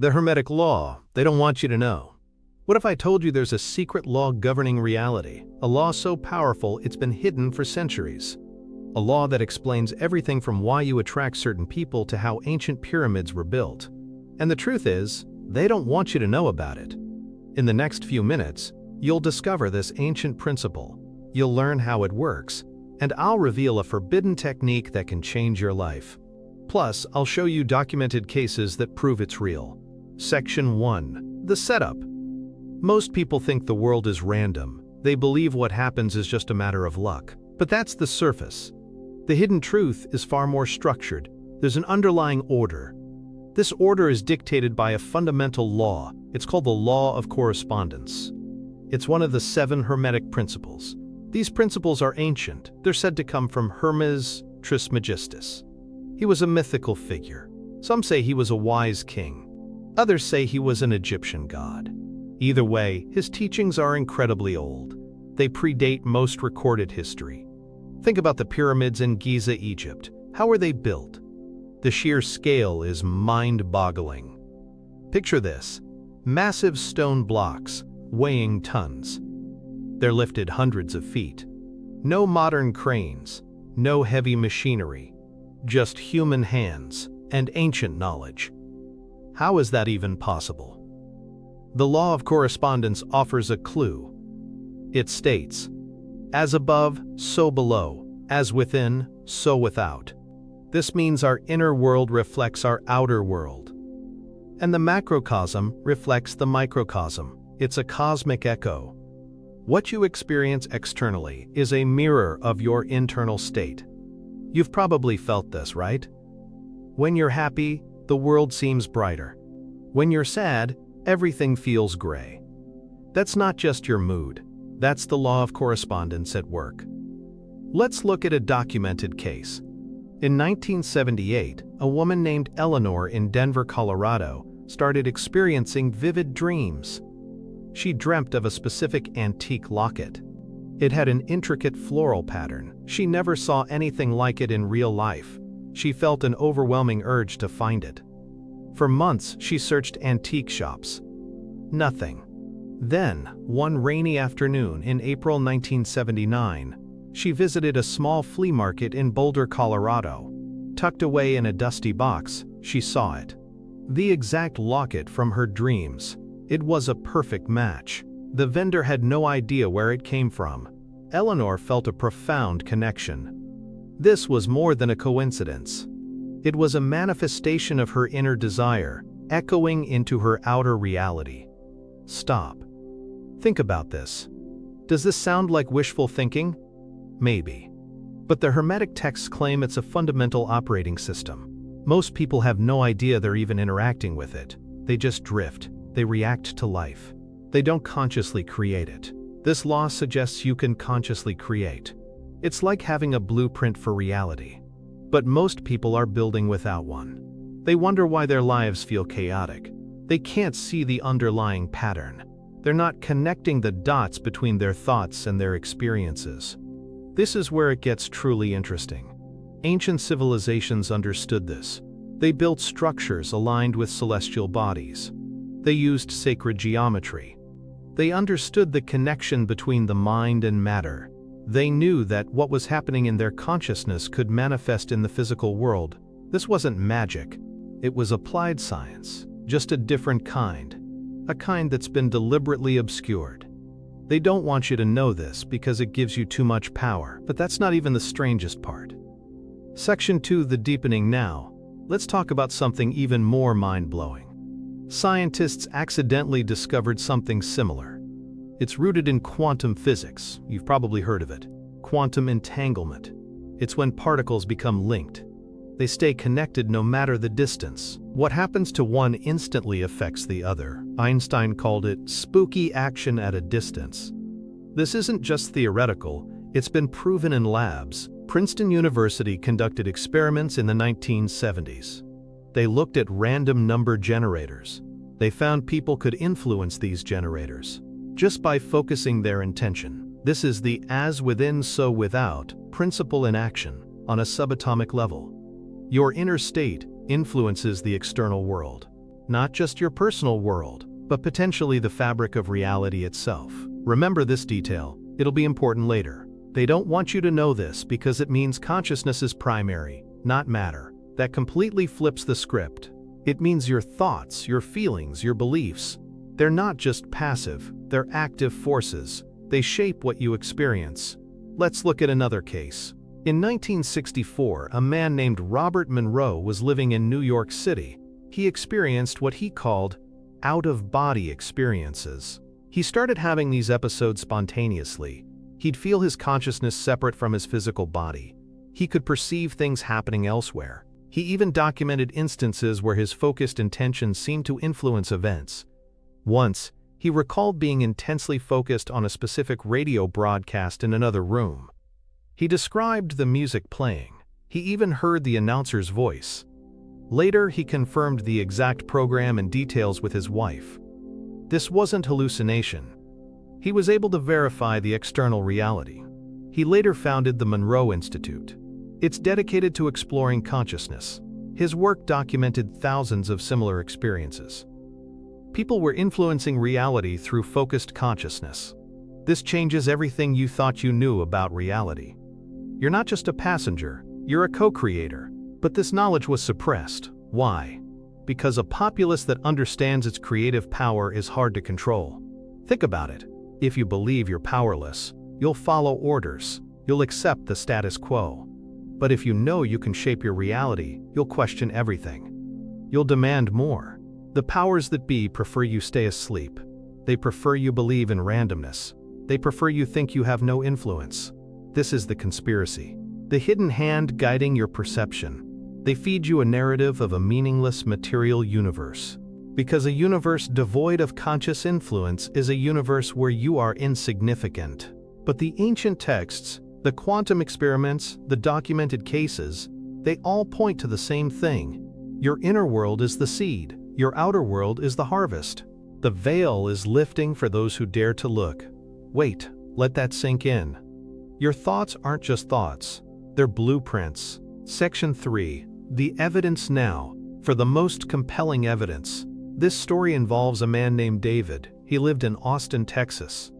The Hermetic law, they don't want you to know. What if I told you there's a secret law governing reality, a law so powerful it's been hidden for centuries? A law that explains everything from why you attract certain people to how ancient pyramids were built. And the truth is, they don't want you to know about it. In the next few minutes, you'll discover this ancient principle, you'll learn how it works, and I'll reveal a forbidden technique that can change your life. Plus, I'll show you documented cases that prove it's real. Section 1. The setup. Most people think the world is random. They believe what happens is just a matter of luck. But that's the surface. The hidden truth is far more structured. There's an underlying order. This order is dictated by a fundamental law. It's called the law of correspondence. It's one of the 7 Hermetic principles. These principles are ancient. They're said to come from Hermes Trismegistus. He was a mythical figure. Some say he was a wise king. Others say he was an Egyptian god. Either way, his teachings are incredibly old. They predate most recorded history. Think about the pyramids in Giza, Egypt. How were they built? The sheer scale is mind-boggling. Picture this: massive stone blocks, weighing tons. They're lifted hundreds of feet. No modern cranes, no heavy machinery, just human hands and ancient knowledge. How is that even possible? The law of correspondence offers a clue. It states, as above, so below, as within, so without. This means our inner world reflects our outer world. And the macrocosm reflects the microcosm. It's a cosmic echo. What you experience externally is a mirror of your internal state. You've probably felt this, right? When you're happy, the world seems brighter. When you're sad, everything feels gray. That's not just your mood. That's the law of correspondence at work. Let's look at a documented case. In 1978, a woman named Eleanor in Denver, Colorado, started experiencing vivid dreams. She dreamt of a specific antique locket. It had an intricate floral pattern. She never saw anything like it in real life. She felt an overwhelming urge to find it. For months, she searched antique shops. Nothing. Then, one rainy afternoon in April 1979, she visited a small flea market in Boulder, Colorado. Tucked away in a dusty box, she saw it. The exact locket from her dreams. It was a perfect match. The vendor had no idea where it came from. Eleanor felt a profound connection. This was more than a coincidence. It was a manifestation of her inner desire, echoing into her outer reality. Stop. Think about this. Does this sound like wishful thinking? Maybe. But the Hermetic texts claim it's a fundamental operating system. Most people have no idea they're even interacting with it. They just drift. They react to life. They don't consciously create it. This law suggests you can consciously create. It's like having a blueprint for reality. But most people are building without one. They wonder why their lives feel chaotic. They can't see the underlying pattern. They're not connecting the dots between their thoughts and their experiences. This is where it gets truly interesting. Ancient civilizations understood this. They built structures aligned with celestial bodies. They used sacred geometry. They understood the connection between the mind and matter. They knew that what was happening in their consciousness could manifest in the physical world. This wasn't magic. It was applied science, just a different kind. A kind that's been deliberately obscured. They don't want you to know this because it gives you too much power, but that's not even the strangest part. Section 2, the deepening now. Let's talk about something even more mind-blowing. Scientists accidentally discovered something similar. It's rooted in quantum physics. You've probably heard of it. Quantum entanglement. It's when particles become linked. They stay connected no matter the distance. What happens to one instantly affects the other. Einstein called it spooky action at a distance. This isn't just theoretical, it's been proven in labs. Princeton University conducted experiments in the 1970s. They looked at random number generators. They found people could influence these generators just by focusing their intention. This is the as within so without principle in action on a subatomic level. Your inner state influences the external world. not just your personal world, but potentially the fabric of reality itself. Remember this detail, it'll be important later. They don't want you to know this because it means consciousness is primary, not matter. That completely flips the script. It means your thoughts, your feelings, your beliefs. They're not just passive, they're active forces. They shape what you experience. Let's look at another case. In 1964, a man named Robert Monroe was living in New York City. He experienced what he called out-of-body experiences. He started having these episodes spontaneously. He'd feel his consciousness separate from his physical body. He could perceive things happening elsewhere. He even documented instances where his focused intention seemed to influence events. Once, he recalled being intensely focused on a specific radio broadcast in another room. He described the music playing. He even heard the announcer's voice. Later, he confirmed the exact program and details with his wife. This wasn't hallucination. He was able to verify the external reality. He later founded the Monroe Institute. It's dedicated to exploring consciousness. His work documented thousands of similar experiences. People were influencing reality through focused consciousness. This changes everything you thought you knew about reality. You're not just a passenger, you're a co-creator. But this knowledge was suppressed. Why? Because a populace that understands its creative power is hard to control. Think about it. If you believe you're powerless, you'll follow orders. You'll accept the status quo. But if you know you can shape your reality, you'll question everything. You'll demand more. The powers that be prefer you stay asleep. They prefer you believe in randomness. They prefer you think you have no influence. This is the conspiracy. The hidden hand guiding your perception. They feed you a narrative of a meaningless material universe. Because a universe devoid of conscious influence is a universe where you are insignificant. But the ancient texts, the quantum experiments, the documented cases, they all point to the same thing. Your inner world is the seed. Your outer world is the harvest. The veil is lifting for those who dare to look. Wait, let that sink in. Your thoughts aren't just thoughts. They're blueprints. Section 3. The evidence now. For the most compelling evidence. This story involves a man named David. He lived in Austin, Texas.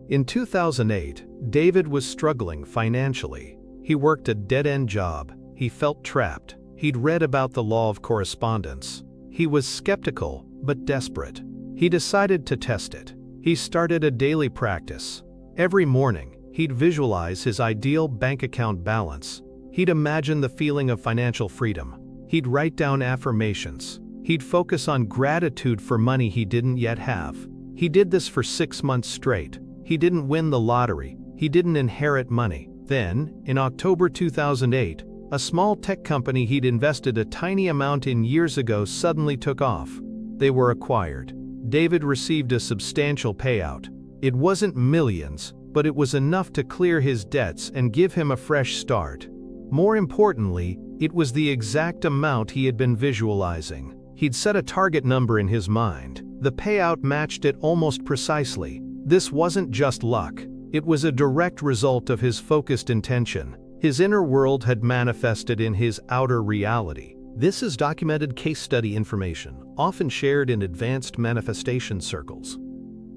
In 2008, David was struggling financially. He worked a dead-end job. He felt trapped. He'd read about the law of correspondence. He was skeptical, but desperate. He decided to test it. He started a daily practice. Every morning, he'd visualize his ideal bank account balance. He'd imagine the feeling of financial freedom. He'd write down affirmations. He'd focus on gratitude for money he didn't yet have. He did this for 6 months straight. He didn't win the lottery. He didn't inherit money. Then, in October 2008, a small tech company he'd invested a tiny amount in years ago suddenly took off. They were acquired. David received a substantial payout. It wasn't millions, but it was enough to clear his debts and give him a fresh start. More importantly, it was the exact amount he had been visualizing. He'd set a target number in his mind. The payout matched it almost precisely. This wasn't just luck. It was a direct result of his focused intention. His inner world had manifested in his outer reality. This is documented case study information, often shared in advanced manifestation circles.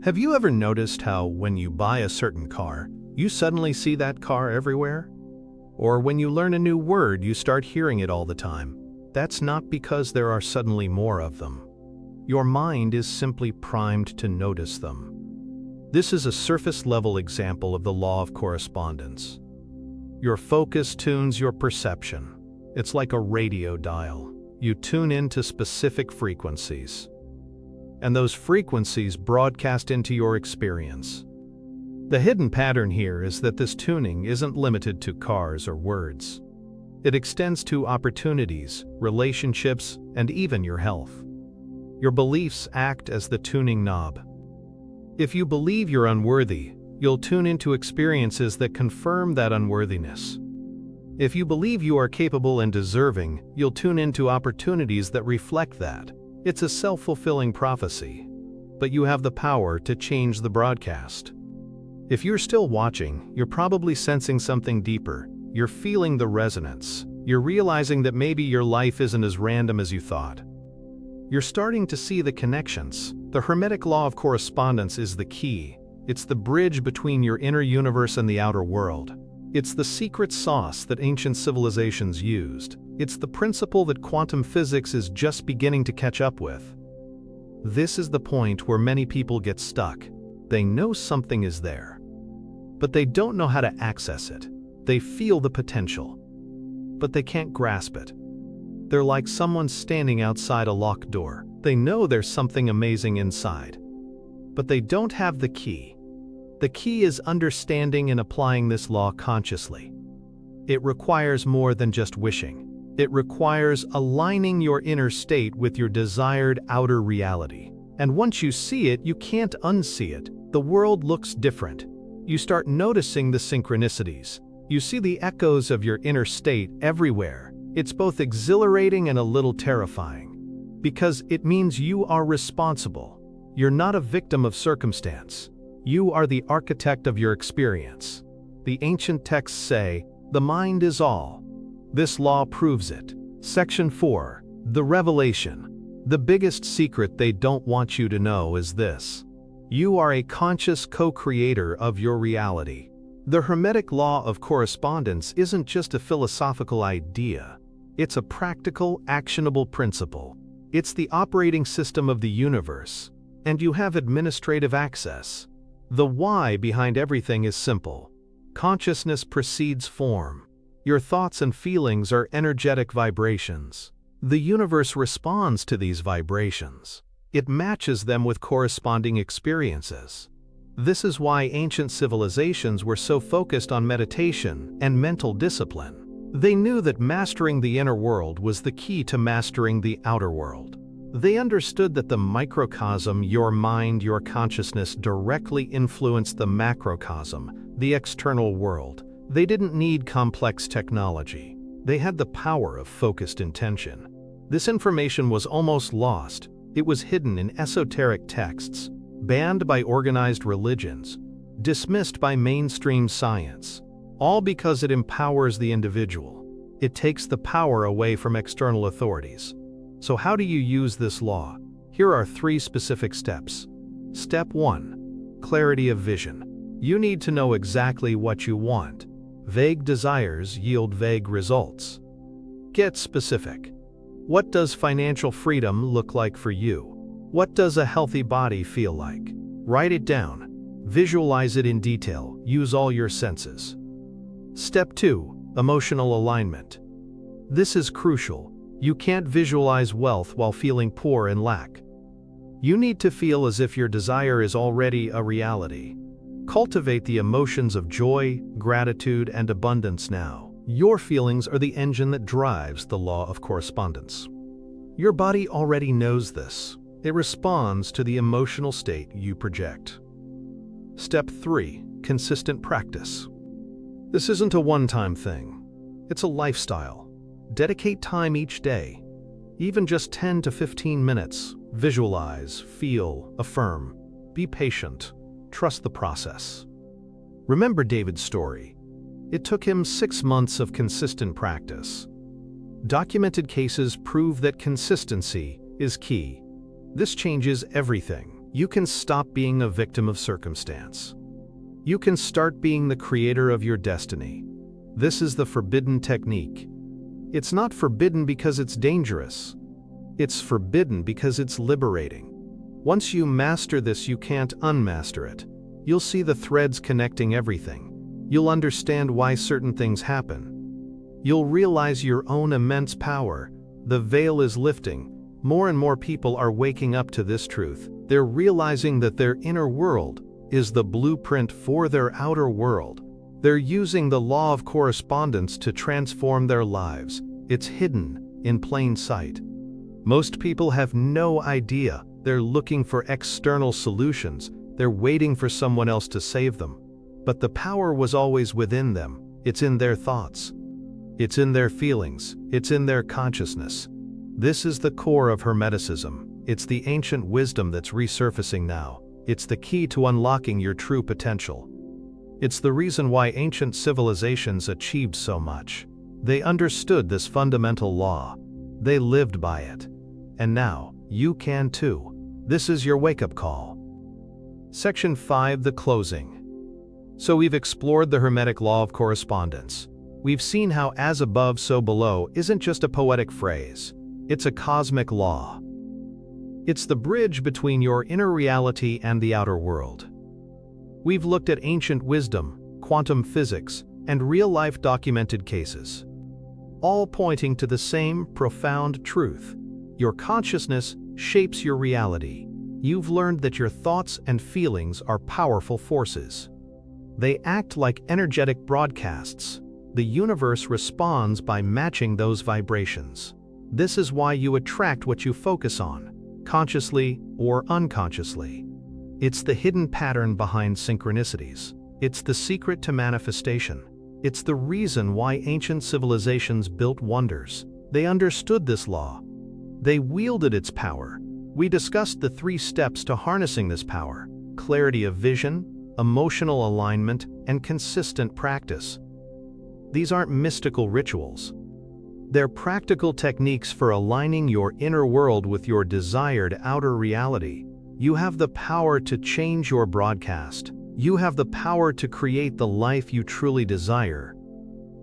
Have you ever noticed how when you buy a certain car, you suddenly see that car everywhere? Or when you learn a new word, you start hearing it all the time? That's not because there are suddenly more of them. Your mind is simply primed to notice them. This is a surface-level example of the law of correspondence. Your focus tunes your perception. It's like a radio dial. You tune into specific frequencies. And those frequencies broadcast into your experience. The hidden pattern here is that this tuning isn't limited to cars or words. It extends to opportunities, relationships, and even your health. Your beliefs act as the tuning knob. If you believe you're unworthy, you'll tune into experiences that confirm that unworthiness. If you believe you are capable and deserving, you'll tune into opportunities that reflect that. It's a self-fulfilling prophecy. But you have the power to change the broadcast. If you're still watching, you're probably sensing something deeper. You're feeling the resonance. You're realizing that maybe your life isn't as random as you thought. You're starting to see the connections. The Hermetic law of correspondence is the key. It's the bridge between your inner universe and the outer world. It's the secret sauce that ancient civilizations used. It's the principle that quantum physics is just beginning to catch up with. This is the point where many people get stuck. They know something is there, but they don't know how to access it. They feel the potential, but they can't grasp it. They're like someone standing outside a locked door. They know there's something amazing inside, but they don't have the key. The key is understanding and applying this law consciously. It requires more than just wishing. It requires aligning your inner state with your desired outer reality. And once you see it, you can't unsee it. The world looks different. You start noticing the synchronicities. You see the echoes of your inner state everywhere. It's both exhilarating and a little terrifying, because it means you are responsible. You're not a victim of circumstance. You are the architect of your experience. The ancient texts say, "The mind is all." This law proves it. Section 4. The revelation. The biggest secret they don't want you to know is this: you are a conscious co-creator of your reality. The Hermetic law of correspondence isn't just a philosophical idea. It's a practical, actionable principle. It's the operating system of the universe, and you have administrative access. The why behind everything is simple. Consciousness precedes form. Your thoughts and feelings are energetic vibrations. The universe responds to these vibrations. It matches them with corresponding experiences. This is why ancient civilizations were so focused on meditation and mental discipline. They knew that mastering the inner world was the key to mastering the outer world. They understood that the microcosm, your mind, your consciousness, directly influenced the macrocosm, the external world. They didn't need complex technology. They had the power of focused intention. This information was almost lost. It was hidden in esoteric texts, banned by organized religions, dismissed by mainstream science, all because it empowers the individual. It takes the power away from external authorities. So how do you use this law? Here are 3 specific steps. Step 1. Clarity of vision. You need to know exactly what you want. Vague desires yield vague results. Get specific. What does financial freedom look like for you? What does a healthy body feel like? Write it down. Visualize it in detail. Use all your senses. Step 2. Emotional alignment. This is crucial. You can't visualize wealth while feeling poor and lack. You need to feel as if your desire is already a reality. Cultivate the emotions of joy, gratitude, and abundance now. Your feelings are the engine that drives the law of correspondence. Your body already knows this. It responds to the emotional state you project. Step 3. Consistent practice. This isn't a one-time thing. It's a lifestyle. Dedicate time each day, even just 10 to 15 minutes. Visualize, feel, affirm. Be patient. Trust the process. Remember David's story. It took him 6 months of consistent practice. Documented cases prove that consistency is key. This changes everything. You can stop being a victim of circumstance. You can start being the creator of your destiny. This is the forbidden technique. It's not forbidden because it's dangerous. It's forbidden because it's liberating. Once you master this, you can't unmaster it. You'll see the threads connecting everything. You'll understand why certain things happen. You'll realize your own immense power. The veil is lifting. More and more people are waking up to this truth. They're realizing that their inner world is the blueprint for their outer world. They're using the law of correspondence to transform their lives. It's hidden in plain sight. Most people have no idea. They're looking for external solutions. They're waiting for someone else to save them. But the power was always within them. It's in their thoughts. It's in their feelings. It's in their consciousness. This is the core of Hermeticism. It's the ancient wisdom that's resurfacing now. It's the key to unlocking your true potential. It's the reason why ancient civilizations achieved so much. They understood this fundamental law. They lived by it. And now, You can too. This is your wake-up call. Section 5. The closing. So we've explored the Hermetic law of correspondence. We've seen how as above, so below isn't just a poetic phrase. It's a cosmic law. It's the bridge between your inner reality and the outer world. We've looked at ancient wisdom, quantum physics, and real-life documented cases, all pointing to the same profound truth. Your consciousness shapes your reality. You've learned that your thoughts and feelings are powerful forces. They act like energetic broadcasts. The universe responds by matching those vibrations. This is why you attract what you focus on, consciously or unconsciously. It's the hidden pattern behind synchronicities. It's the secret to manifestation. It's the reason why ancient civilizations built wonders. They understood this law. They wielded its power. We discussed the 3 steps to harnessing this power: clarity of vision, emotional alignment, and consistent practice. These aren't mystical rituals. They're practical techniques for aligning your inner world with your desired outer reality. You have the power to change your broadcast. You have the power to create the life you truly desire.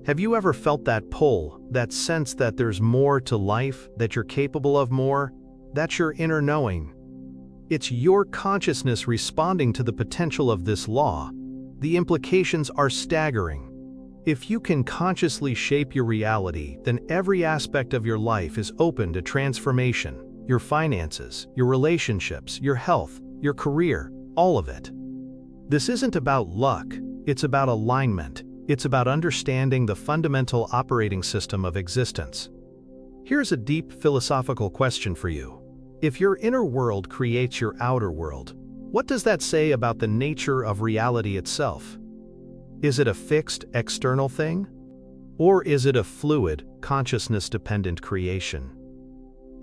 Have you ever felt that pull, that sense that there's more to life, that you're capable of more? That's your inner knowing. It's your consciousness responding to the potential of this law. The implications are staggering. If you can consciously shape your reality, then every aspect of your life is open to transformation. Your finances, your relationships, your health, your career, all of it. This isn't about luck, it's about alignment. It's about understanding the fundamental operating system of existence. Here's a deep philosophical question for you. If your inner world creates your outer world, what does that say about the nature of reality itself? Is it a fixed, external thing? Or is it a fluid, consciousness-dependent creation?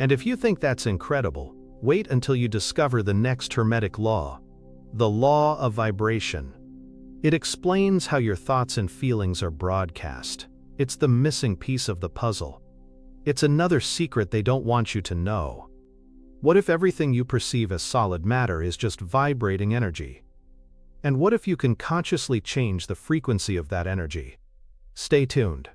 And if you think that's incredible, wait until you discover the next Hermetic law, the law of vibration. It explains how your thoughts and feelings are broadcast. It's the missing piece of the puzzle. It's another secret they don't want you to know. What if everything you perceive as solid matter is just vibrating energy? And what if you can consciously change the frequency of that energy? Stay tuned.